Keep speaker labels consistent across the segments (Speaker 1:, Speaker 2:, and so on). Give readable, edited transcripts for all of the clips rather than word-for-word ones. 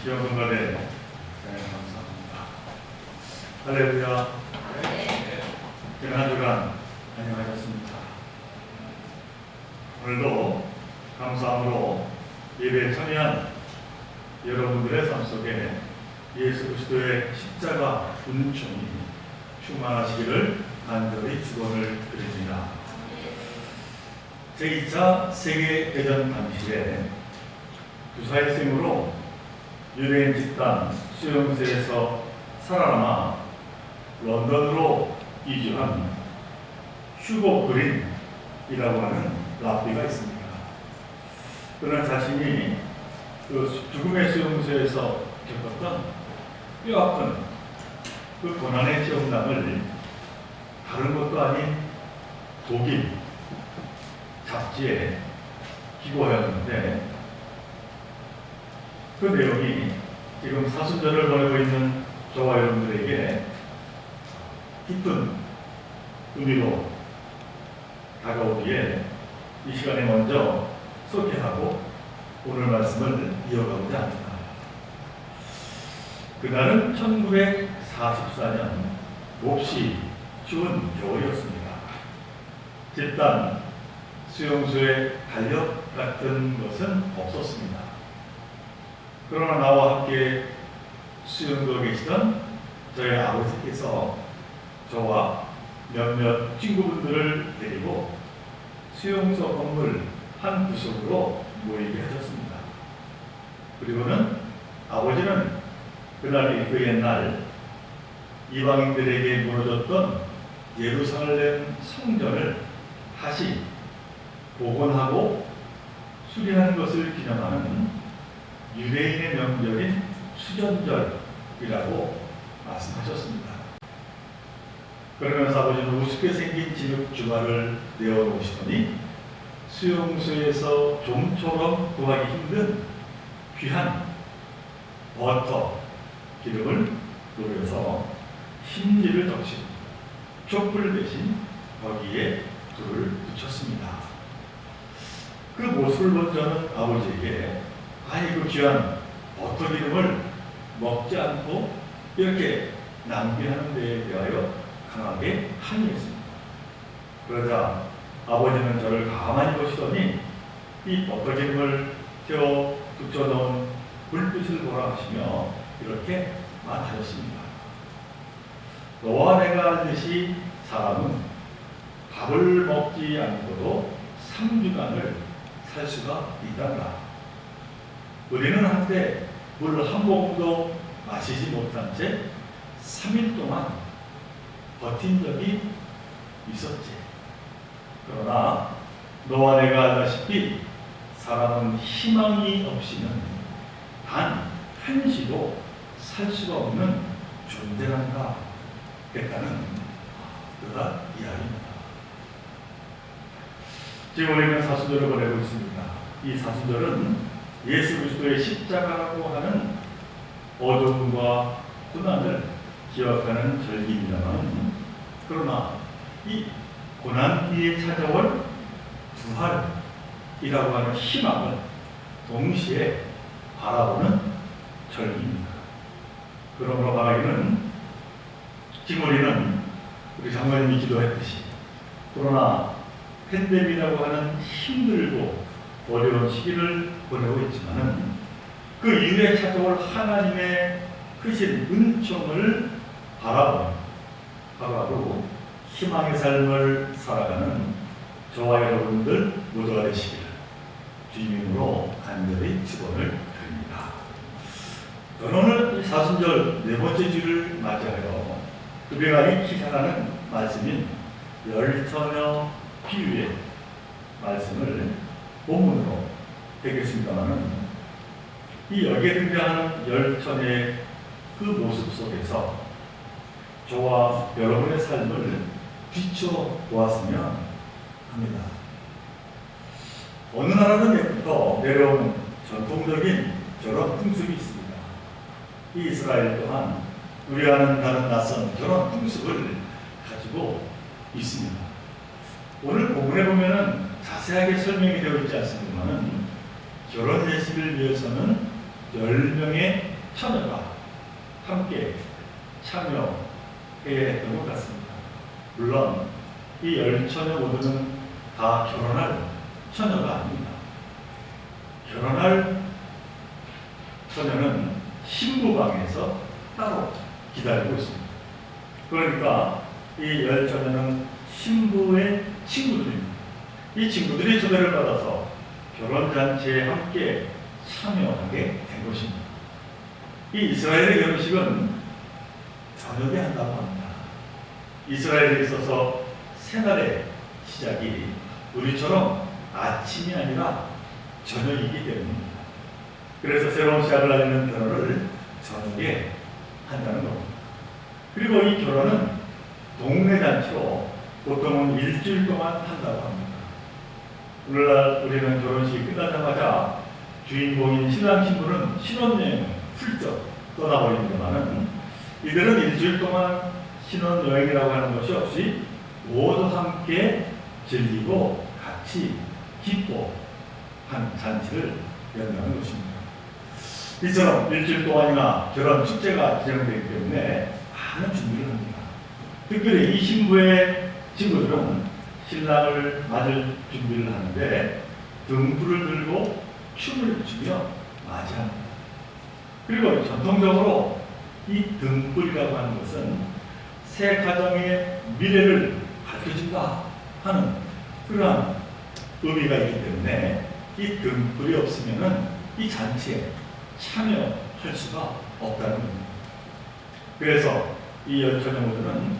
Speaker 1: 기억은 거래 감사합니다. 할렐루야. 지난 한 주간 안녕하셨습니까? 오늘도 감사함으로 예배에 참여한 여러분들의 삶 속에 예수 그리스도의 십자가 은총이 충만하시기를 간절히 축원을 드립니다. 제2차 세계대전 당시에 주사의 셈으로 유대인 집단 수용소에서 살아남아 런던으로 이주한 휴고 그린이라고 하는 랍비가 있습니다. 그는 자신이 그 죽음의 수용소에서 겪었던 뼈아픈 그 고난의 체험담을 다른 것도 아닌 독일 잡지에 기고하였는데, 그 내용이 지금 사순절을 보내고 있는 저와 여러분들에게 깊은 의미로 다가오기에 이 시간에 먼저 소개하고 오늘 말씀을 이어가고자 합니다. 그날은 1944년 몹시 추운 겨울이었습니다. 집단 수용소에 달력 같은 것은 없었습니다. 그러나 나와 함께 수용소에 계시던 저희 아버지께서 저와 몇몇 친구분들을 데리고 수용소 건물 한 구석으로 모이게 하셨습니다. 그리고는 아버지는 그날이 그 옛날 이방인들에게 무너졌던 예루살렘 성전을 다시 복원하고 수리하는 것을 기념하는 유대인의 명절인 수전절이라고 말씀하셨습니다. 그러면서 아버지는 우습게 생긴 진흙 주말을 내어놓으시더니 수용소에서 좀처럼 구하기 힘든 귀한 버터, 기름을 노려서 심지를 적신 촛불 대신 거기에 불을 붙였습니다. 그 모습을 본 저는 아버지에게 그 귀한 버터 기름을 먹지 않고 이렇게 낭비하는 데에 대하여 강하게 항의했습니다. 그러자 아버지는 저를 가만히 보시더니 이 버터 기름을 태워 붙여놓은 불빛을 보라 하시며 이렇게 말하셨습니다. 너와 내가 알듯이 사람은 밥을 먹지 않고도 3주간을 살 수가 있단다. 우리는 한때 물 한 모금도 마시지 못한 채 3일 동안 버틴 적이 있었지. 그러나 너와 내가 알다시피 사람은 희망이 없이는 단 한시도 살 수가 없는 존재란다 했다는 그가 이야기입니다. 지금 우리는 사순절을 보내고 있습니다. 이 사순절은 예수 그리스도의 십자가라고 하는 어둠과 고난을 기억하는 절기입니다만, 그러나 이 고난 뒤에 찾아올 부활이라고 하는 희망을 동시에 바라보는 절기입니다. 그러므로 말하기는 지금 우리는 우리 장로님이 기도했듯이 코로나 팬데믹이라고 하는 힘들고 어려운 시기를 보내고 있지만은 그 이후에 찾아올 하나님의 크신 은총을 바라보고 희망의 삶을 살아가는 저와 여러분들 모두가 되시기를 주님으로 간절히 축원을 드립니다. 저는 오늘 사순절 네 번째 주를 맞이하여 급여가이 기사라는 말씀인 열처녀 비유의 말씀을 본문으로 되겠습니다만, 이 여기에 등장하는 열처녀의 그 모습 속에서 저와 여러분의 삶을 비춰 보았으면 합니다. 어느 나라는 옛부터 내려오는 전통적인 결혼 풍습이 있습니다. 이 이스라엘 또한 우리와는 다른 낯선 결혼 풍습을 가지고 있습니다. 오늘 본문에 보면은 자세하게 설명이 되어 있지 않습니다만 결혼 예식을 위해서는 10명의 처녀가 함께 참여해야 했던 것 같습니다. 물론 이 10처녀 모두는 다 결혼할 처녀가 아닙니다. 결혼할 처녀는 신부방에서 따로 기다리고 있습니다. 그러니까 이 10처녀는 신부의 친구들입니다. 이 친구들이 초대를 받아서 결혼잔치에 함께 참여하게 된 것입니다. 이 이스라엘의 결혼식은 저녁에 한다고 합니다. 이스라엘에 있어서 새날의 시작이 우리처럼 아침이 아니라 저녁이기 때문입니다. 그래서 새로운 시작을 알리는 결혼을 저녁에 한다는 겁니다. 그리고 이 결혼은 동네 잔치로 보통은 일주일 동안 한다고 합니다. 오늘날 우리는 결혼식이 끝나자마자 주인공인 신랑 신부는 신혼여행을 훌쩍 떠나버립니다만은 이들은 일주일 동안 신혼여행이라고 하는 것이 없이 모두 함께 즐기고 같이 기뻐한 잔치를 연다는 것입니다. 이처럼 일주일 동안이나 결혼 축제가 진행되기 때문에 많은 준비를 합니다. 특별히 이 신부의 친구들은 신랑을 맞을 준비를 하는데 등불을 들고 춤을 추며 맞이합니다. 그리고 전통적으로 이 등불이라고 하는 것은 새 가정의 미래를 밝혀준다 하는 그러한 의미가 있기 때문에 이 등불이 없으면 이 잔치에 참여할 수가 없다는 겁니다. 그래서 이 10처녀 모두는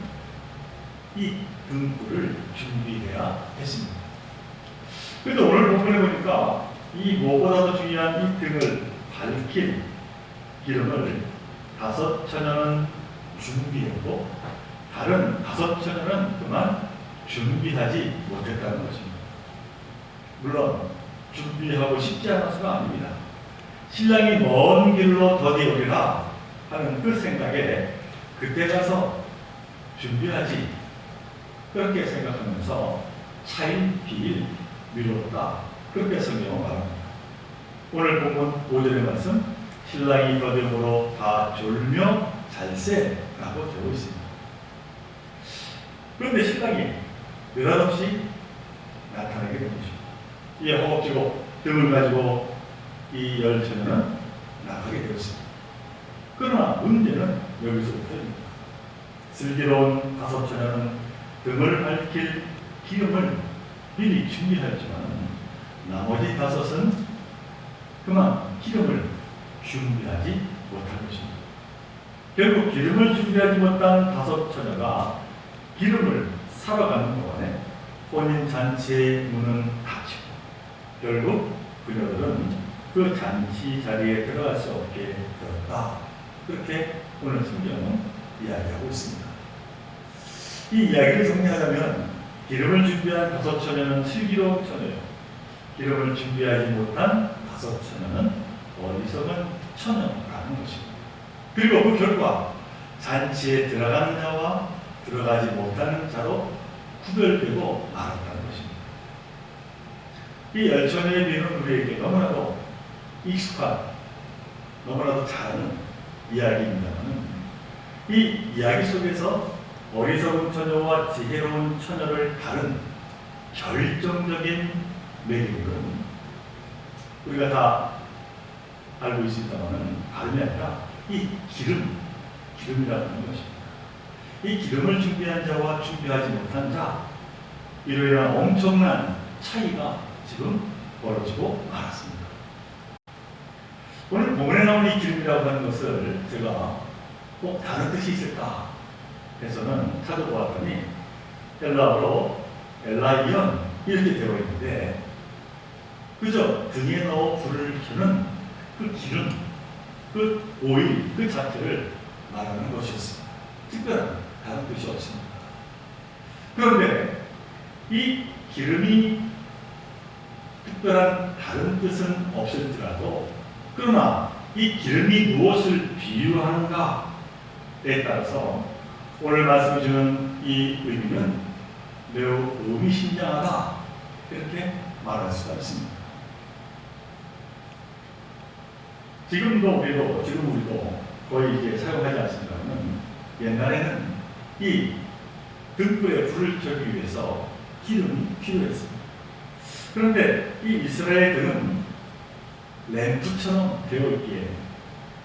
Speaker 1: 이 등불을 준비해야 했습니다. 그런데 오늘 본문에 보니까 이 무엇보다도 중요한 이 등을 밝힐 기름을 5처녀는 준비했고 다른 5처녀는 그만 준비하지 못했다는 것입니다. 물론 준비하고 싶지 않아서가 아닙니다. 신랑이 먼 길로 더디 오리라 하는 그 생각에 그때 가서 준비하지 그렇게 생각하면서 차인 비일 미뤘다 그렇게 성경은 말합니다. 오늘 본문 5절의 말씀 신랑이 더디므로 다 졸며 잘세라고 되어 있습니다. 그런데 신랑이 느닷없이 나타나게 된 것입니다. 이에 허겁지겁 등을 가지고 이 10처녀는 나가게 되었습니다. 그러나 문제는 여기서부터입니다. 슬기로운 5처녀는 등을 밝힐 기름을 미리 준비하였지만 나머지 5은 그만 기름을 준비하지 못한 것입니다. 결국 기름을 준비하지 못한 5처녀가 기름을 사러 가는 동안에 혼인잔치의 문은 닫히고 결국 그녀들은 그 잔치 자리에 들어갈 수 없게 되었다. 그렇게 오늘 성경은 이야기하고 있습니다. 이 이야기를 정리하자면 기름을 준비한 5처녀는 슬기로운 처녀요. 기름을 준비하지 못한 5처녀는 어리석은 처녀라는 것입니다. 그리고 그 결과 잔치에 들어가는 자와 들어가지 못하는 자로 구별되고 말았다는 것입니다. 이 10처녀의 비유는 우리에게 너무나도 익숙한, 너무나도 잘 아는 이야기입니다만 이 이야기 속에서 어리석은 처녀와 지혜로운 처녀를 다른 결정적인 매력은 우리가 다 알고 있습니다만 다름이 아니라 이 기름이라는 것입니다. 이 기름을 준비한 자와 준비하지 못한 자 이로 인한 엄청난 차이가 지금 벌어지고 말았습니다. 오늘 본문에 나온 이 기름이라고 하는 것을 제가 꼭 다른 뜻이 있을까 해서는 찾아보았더니 헬라어로 엘라이언 이렇게 되어 있는데 그저 등에 넣어 불을 켜는 그 기름, 그 오일, 그 자체를 말하는 것이었습니다. 특별한 다른 뜻이 없습니다. 그런데 이 기름이 특별한 다른 뜻은 없을지라도 그러나 이 기름이 무엇을 비유하는가에 따라서 오늘 말씀해 주는 이 의미는 매우 의미심장하다 이렇게 말할 수가 있습니다. 지금 우리도 거의 이제 사용하지 않습니다만 옛날에는 이 등불에 불을 켜기 위해서 기름이 필요했습니다. 그런데 이 이스라엘 등은 램프처럼 되어 있기에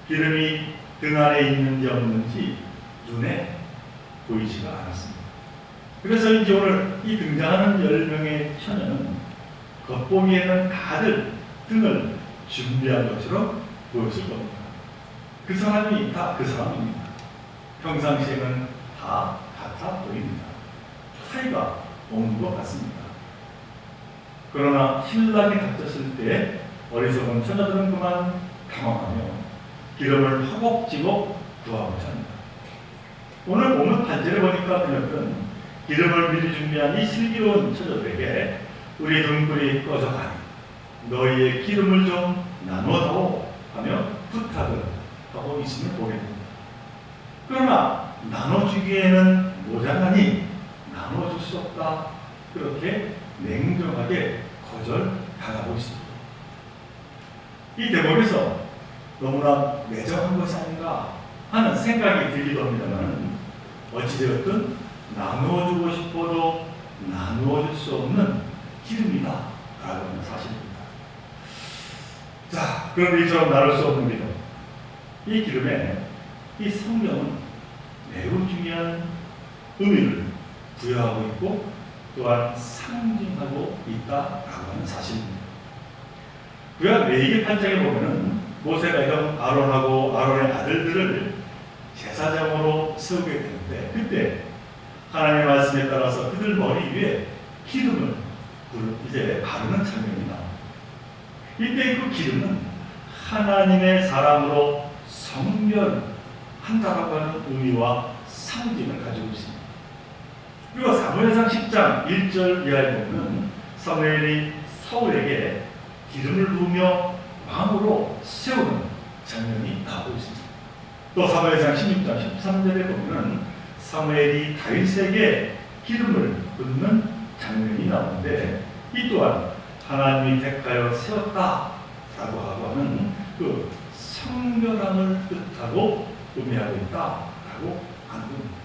Speaker 1: 기름이 등 안에 있는지 없는지 눈에 보이지가 않았습니다. 그래서 이제 오늘 이 등장하는 10명의 처녀는 겉보기에는 다들 등을 준비한 것처럼 보였을 겁니다. 그 사람이 다 그 사람입니다. 평상시에는 다 같아 보입니다. 차이가 없는 것 같습니다. 그러나 신랑이 닥쳤을 때 어리석은 처녀들은 그만 당황하며 기름을 허겁지겁 구하고자 합니다. 오늘 보면 반절에 보니까 그녀들은 기름을 미리 준비한 이 슬기로운 처녀들에게 우리 등불이 꺼져가니 너희의 기름을 좀 나눠다오 하며 부탁을 하고 있음을 보게 됩니다. 그러나 나눠주기에는 모자라니 나눠줄 수 없다. 그렇게 냉정하게 거절당하고 있습니다. 이 대목에서 너무나 매정한 것이 아닌가 하는 생각이 들기도 합니다만 어찌되었든 나누어주고 싶어도 나누어줄 수 없는 기름이다 라고 하는 사실입니다. 자, 그런데 이처럼 나눌 수 없는 기름, 이 기름에 이 성경은 매우 중요한 의미를 부여하고 있고 또한 상징하고 있다라고 하는 사실입니다. 구약 레위기 8장에 보면은 모세가 형 아론하고 아론의 아들들을 제사장으로 세우게 되는데 그때 하나님의 말씀에 따라서 그들 머리 위에 기름을 이제 바르는 장면이 나옵니다. 이때 그 기름은 하나님의 사람으로 성별한다라고 하는 의미와 상징을 가지고 있습니다. 그리고 사무엘상 10장 1절 이하에 보면 사무엘이 사울에게 기름을 부으며 왕으로 세우는 장면이 나오고 있습니다. 또 사무엘상 16장 13절에 보면 사무엘이 다윗에게 기름을 붓는 장면이 나오는데 이 또한 하나님이 택하여 세웠다라고 하고 하는 그 성별함을 뜻하고 의미하고 있다라고 하는 겁니다.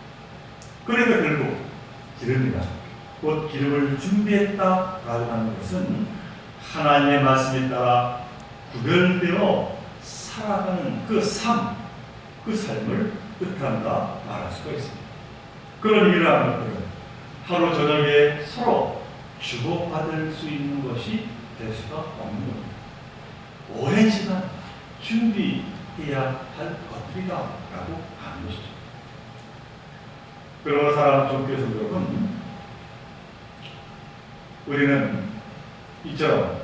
Speaker 1: 그러니까 결국 기름이다. 곧 기름을 준비했다라고 하는 것은 하나님의 말씀에 따라 구별되어 살아가는 그 삶을 뜻한다 말할 수가 있습니다. 그런 의미를 하는 것들은 하루 저녁에 서로 주고받을 수 있는 것이 될 수가 없는 겁니다. 오랜 시간 준비해야 할 것들이다 라고 하는 것이죠. 그러므로 사랑하는 종교에서 여러분, 우리는 이처럼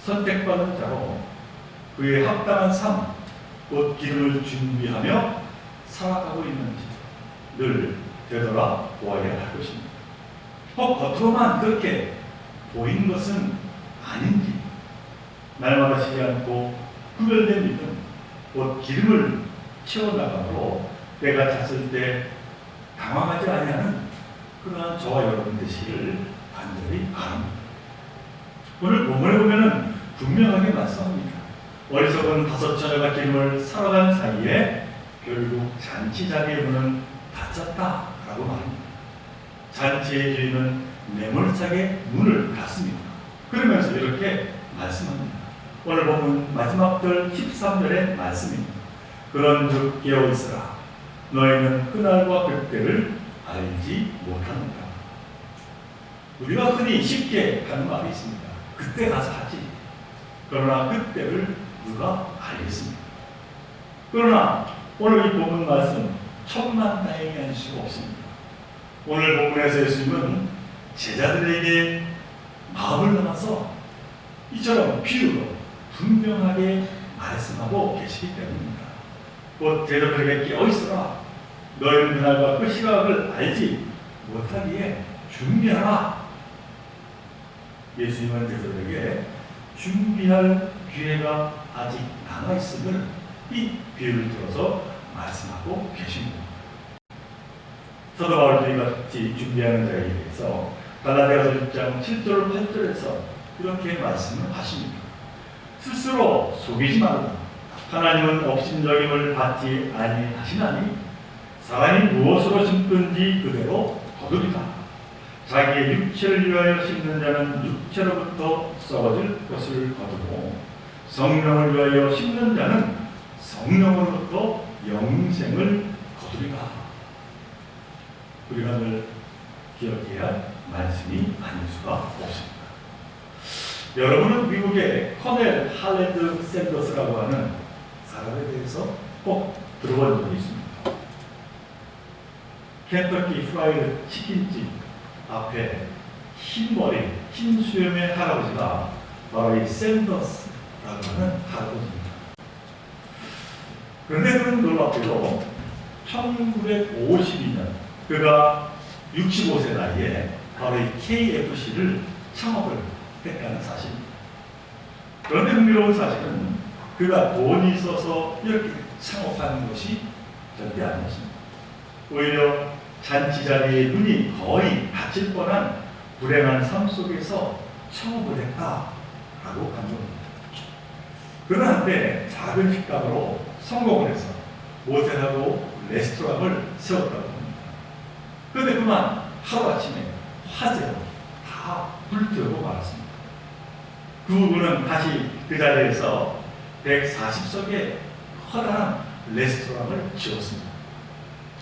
Speaker 1: 선택받은 자로 그에 합당한 삶, 곧 기름을 준비하며 살아가고 있는지 늘 되돌아 보아야 할 것입니다. 겉으로만 그렇게 보이는 것은 아닌지 날마다 쉬지 않고 구별된 믿음, 곧 기름을 채워나가므로 때가 찼을 때 당황하지 아니하는 그러한 저와 여러분 되시기를 간절히 바랍니다. 오늘 본문에 보면은 분명하게 말씀합니다. 어리석은 5 처녀가 기름을 사러 간 사이에 결국 잔치 자리의 문은 닫혔다라고 말합니다. 잔치의 주인은 매몰차게 문을 닫습니다. 그러면서 이렇게 말씀합니다. 오늘 본문 마지막 절 13절의 말씀입니다. 그런즉 깨어 있으라. 너희는 그날과 그때를 알지 못하는가. 우리가 흔히 쉽게 하는 말이 있습니다. 그때 가서 하지. 그러나 그때를 누가 알겠습니까? 그러나 오늘 이 본문 말씀 천만다행히 할 수가 없습니다. 오늘 본문에서 예수님은 제자들에게 마음을 담아서 이처럼 비유로 분명하게 말씀하고 계시기 때문입니다. 곧 제자들에게 깨어있으라. 너희는 그날과 그 시각을 알지 못하기에 준비하라. 예수님은 제자들에게 준비할 기회가 아직 남아있음을 이 비유를 들어서 말씀하고 계십니다. 사도 바울이 같이 준비하는 자에게 대해서 갈라디아서 6장 7절 8절에서 이렇게 말씀을 하십니다. 스스로 속이지 말고 하나님은 업신여김을 받지 아니하시나니 사람이 무엇으로 심든지 그대로 거두리라. 자기의 육체를 위하여 심는 자는 육체로부터 썩어질 것을 거두고 성령을 위하여 심는 자는 성령으로부터 영생을 거두리라. 우리가 늘 기억해야 할 말씀이 아닐 수가 없습니다. 여러분은 미국의 커넬 할랜드 샌더스라고 하는 사람에 대해서 꼭 들어본 적이 있습니다. 켄터키 프라이드 치킨집 앞에 흰머리, 흰 수염의 할아버지가 바로 이 샌더스라고 하는 할아버지입니다. 그런데 그는 놀랍게도 1952년 그가 65세 나이에 바로 이 KFC를 창업을 했다는 사실입니다. 그런데 흥미로운 사실은 그가 돈이 있어서 이렇게 창업하는 것이 절대 아니었습니다. 오히려 잔치 자리에 눈이 거의 닫힐 뻔한 불행한 삶 속에서 창업을 했다라고 간주합니다. 그러나 한때 작은 식당으로 성공을 해서 모텔하고 레스토랑을 세웠다고 합니다. 그런데 그만 하루아침에 화재로 다 불태우고 말았습니다. 그 부부는 다시 그 자리에서 140석의 커다란 레스토랑을 지었습니다.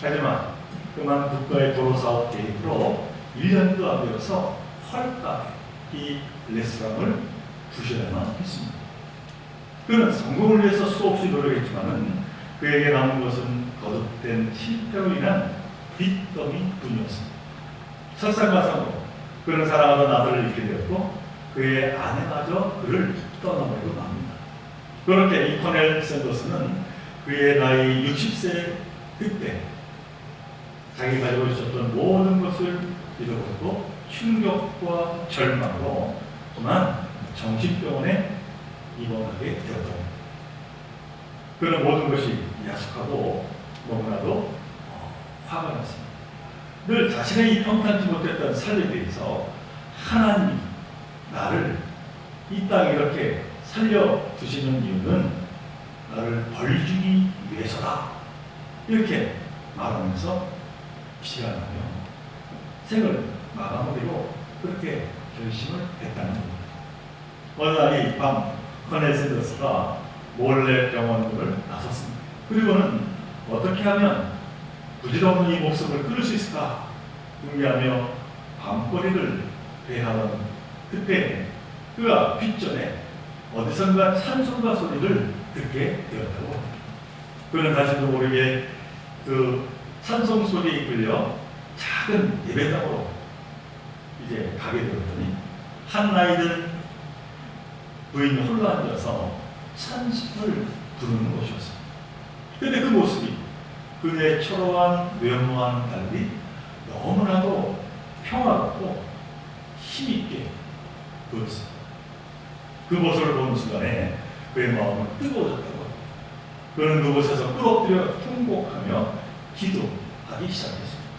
Speaker 1: 하지만 그만 국가의 도로사업 계획으로 1년도 안 되어서 헐값에 이 레스토랑을 부실해만 했습니다. 그는 성공을 위해서 수없이 노력했지만 그에게 남은 것은 거듭된 실패로 인한 빚더미 뿐이었습니다. 설상가상으로 그는 사랑하던 아들을 잃게 되었고 그의 아내마저 그를 떠나버리고 맙니다. 그렇게 이 커넬 샌더스는 그의 나이 60세 그때 자기 가지고 있었던 모든 것을 잃어버리고 충격과 절망으로 또한 정신병원에 입원하게 되었다. 그런 모든 것이 야속하고 너무나도 화가 났습니다. 늘 자신의 이 평탄치 못했던 삶에 대해서 하나님이 나를 이 땅에 이렇게 살려두시는 이유는 나를 벌주기 위해서다. 이렇게 말하면서 시간하며 생을 마감하기로 그렇게 결심을 했다는 겁니다. 어느 날 이 밤 커넬 샌더스가 몰래 병원을 나섰습니다. 그리고는 어떻게 하면 부질없는 이 목숨을 끊을 수 있을까 궁리하며 밤거리를 대하던 그때 그가 뒷전에 어디선가 찬송가 소리를 듣게 되었다고 합니다. 그는 자신도 모르게 그 찬송 소리에 이끌려 작은 예배당으로 이제 가게 되었더니 한 나이든 부인이 홀로 앉아서 찬송을 부르는 것이었습니다. 그런데 그 모습이 그의 초라한 외모와는 달리 너무나도 평화롭고 힘있게 보였습니다. 그 모습을 보는 순간에 그의 마음은 뜨거워졌다고 합니다. 그는 그곳에서 끌어들여 통곡하며 기도하기 시작했습니다.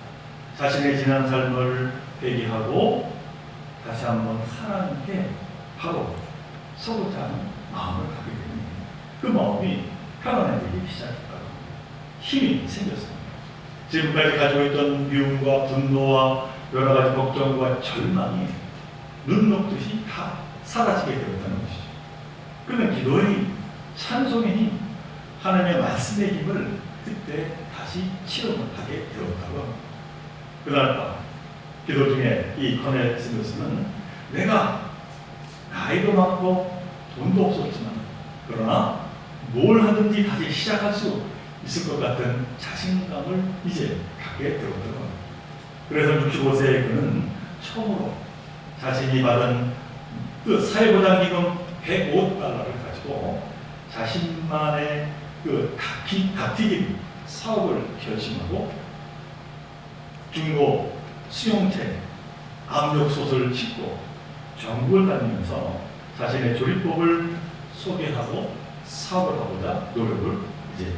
Speaker 1: 자신의 지난 삶을 회개하고 다시 한번 하나님께 바로 서고자 하는 마음을 갖게 됩니다. 그 마음이 편안해지기 시작했다고 힘이 생겼습니다. 지금까지 가지고 있던 미움과 분노와 여러 가지 걱정과 절망이 눈 녹듯이 다 사라지게 되었다는 것이죠. 그러면 기도의 찬송의 힘, 하나님의 말씀의 힘을 그때 다시 체험하게 되었다고 합니다. 그날 밤 기도 중에 이 커넬 샌더스는 내가 나이도 많고 돈도 없었지만 그러나 뭘 하든지 다시 시작할 수 있을 것 같은 자신감을 이제 갖게 되었다고 합니다. 그래서 65세의 그는 처음으로 자신이 받은 그 사회보장기금 105달러를 가지고 자신만의 그 닭튀김 사업을 결심하고 중고 수용체 압력솥을 짓고 전국을 다니면서 자신의 조리법을 소개하고 사업을 하고자 노력을 이제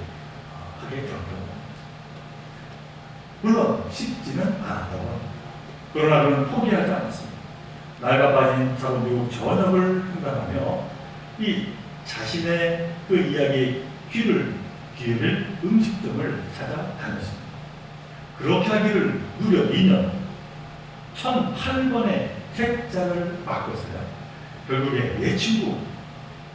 Speaker 1: 하게 되었고, 물론 쉽지는 않았다고 합니다. 그러나 그는 포기하지 않았습니다. 낡아빠진 자국 미국 전역을 횡단하며 이 자신의 그 이야기의 기회를 음식점을 찾아다녔습니다. 그렇게 하기를 무려 2년 1,008번의 책자를 바꿨어요. 결국에 내 친구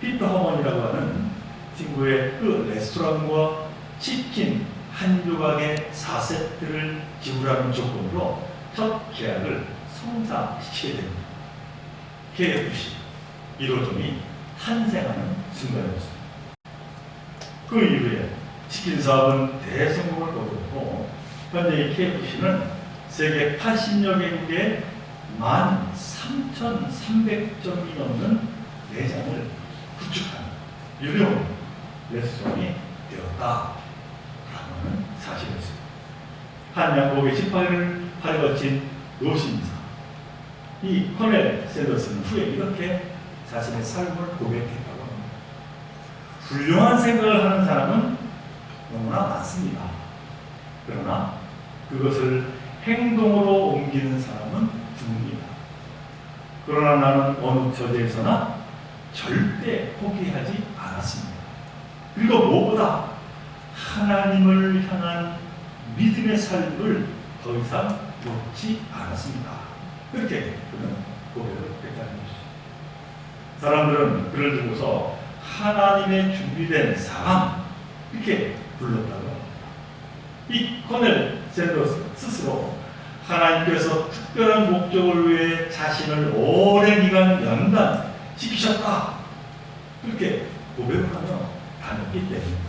Speaker 1: 피터 허먼이라고 하는 친구의 그 레스토랑과 치킨 한 조각의 4세트를 지불하는 조건으로 첫 계약을 성사시키게 됩니다. KFC 1호점이 탄생하는 순간이었습니다. 그 이후에 치킨 사업은 대성공을 거두었고 현재 KFC는 세계 80여 개국에 13,300점이 넘는 매장을 구축한 유명 레스토랑이 되었다라는 사실이었습니다. 한 양복의 18을 팔에 거친 노신사 이 코넬 샌더스는 후에 이렇게 자신의 삶을 고백했다고 합니다. 훌륭한 생각을 하는 사람은 너무나 많습니다. 그러나 그것을 행동으로 옮기는 사람은 드뭅니다. 그러나 나는 어느 처지에서나 절대 포기하지 않았습니다. 그리고 무엇보다 하나님을 향한 믿음의 삶을 더 이상 놓지 않았습니다. 그렇게 그는 고백을 했다는 것이죠. 사람들은 그를 두고서 하나님의 준비된 사람 이렇게 불렀다고 합니다. 이 코넬 샌더스 스스로 하나님께서 특별한 목적을 위해 자신을 오랜 기간 연단시키셨다 그렇게 고백을 하며 다녔기 때문입니다.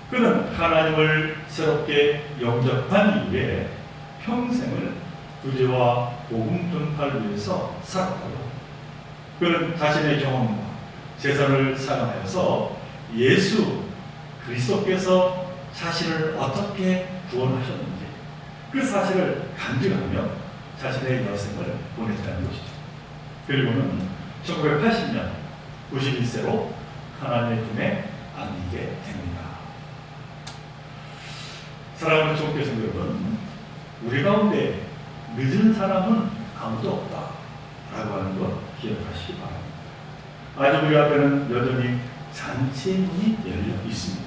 Speaker 1: 그는 하나님을 새롭게 영접한 이후에 평생을 구제와 복음 전파를 위해서 살았고 그는 자신의 경험과 재산을 사용하여서 예수 그리스도께서 자신을 어떻게 구원하셨는지 그 사실을 간증하며 자신의 여생을 보냈다는 것이죠. 그리고는 1980년 91세로 하나님의 품에 안기게 됩니다. 사랑하는 종교 성도 여러분, 우리 가운데 늦은 사람은 아무도 없다라고 하는 것 기억하시기 바랍니다. 아직 우리 앞에는 여전히 잔치의 문이 열려 있습니다.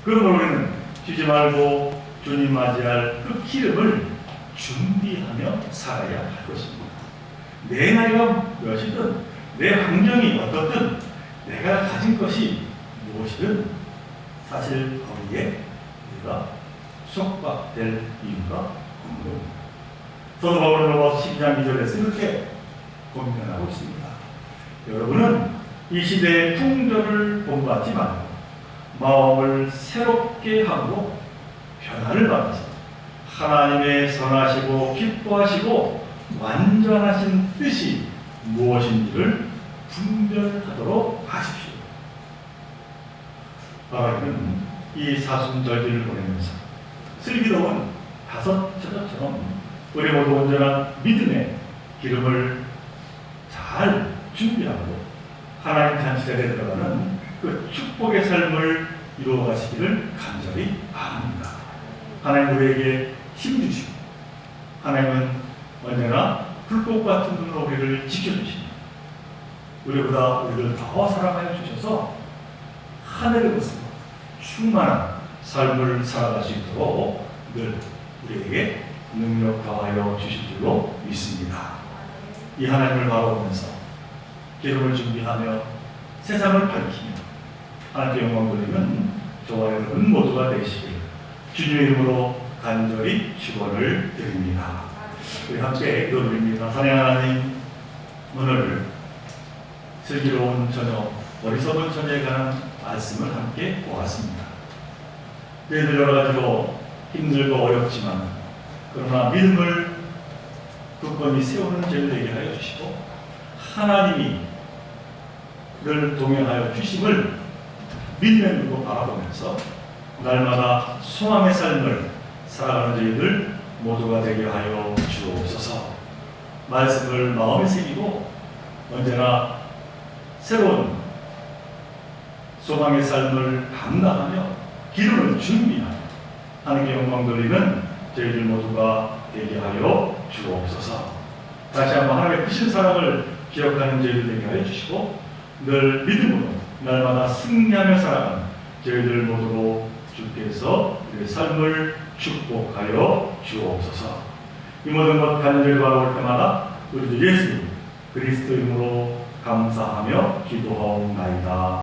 Speaker 1: 그러므로 우리는 쉬지 말고 주님 맞이할 그 기름을 준비하며 살아야 할 것입니다. 내 나이가 몇이든 내 환경이 어떻든 내가 가진 것이 무엇이든 사실 거기에 우리가 속박될 이유가 없는 겁니다. 사도 바울은 로마서 12장 2절에서 이렇게 권면하고 있습니다. 여러분은 이 시대의 풍조를 본받지 말고 마음을 새롭게 하고 변화를 받아서 하나님의 선하시고 기뻐하시고 완전하신 뜻이 무엇인지를 분별하도록 하십시오. 바울은 이 사순절기를 보내면서 슬기로운 다섯 처자처럼 우리 모두 온전한 믿음의 기름을 잘 준비하고 하나님 잔치자리에 들어가는 그 축복의 삶을 이루어가시기를 간절히 바랍니다. 하나님 우리에게 힘 주시고 하나님은 언제나 불꽃 같은 눈으로 우리를 지켜주시고 우리보다 우리를 더 사랑하여 주셔서 하늘의 모습 충만한 삶을 살아갈 수 있도록 늘 우리에게 능력 더하여 주실 줄로 믿습니다. 이 하나님을 바라보면서 기름을 준비하며 세상을 밝히며 하나님께 영광 돌리는 저와 여러분 모두가 되시길 주님의 이름으로 간절히 축원을 드립니다. 우리 함께 기도드립니다. 사랑하는 하나님, 오늘 슬기로운 저녁 어리석은 처녀에 관한 말씀을 함께 보았습니다. 저희들 여러 가지로 힘들고 어렵지만 그러나 믿음을 굳건히 세우는 저희들 되게 하여 주시고 하나님이 늘 동행하여 주심을 믿음의 눈으로 바라보면서 날마다 소망의 삶을 살아가는 저희들 모두가 되게 하여 주옵소서. 말씀을 마음에 새기고 언제나 새로운 소망의 삶을 감당하며 기름을 준비하며 하나님께 영광 돌리는 저희들 모두가 되게 하여 주옵소서. 다시 한번 하나님의 크신 사랑을 기억하는 저희들 되게 하여 주시고 늘 믿음으로 날마다 승리하며 살아가는 저희들 모두로 주께서 우리의 삶을 축복하여 주옵소서. 이 모든 것 간절히 바라올 때마다 우리 주 예수 그리스도 이름으로 감사하며 기도하옵나이다.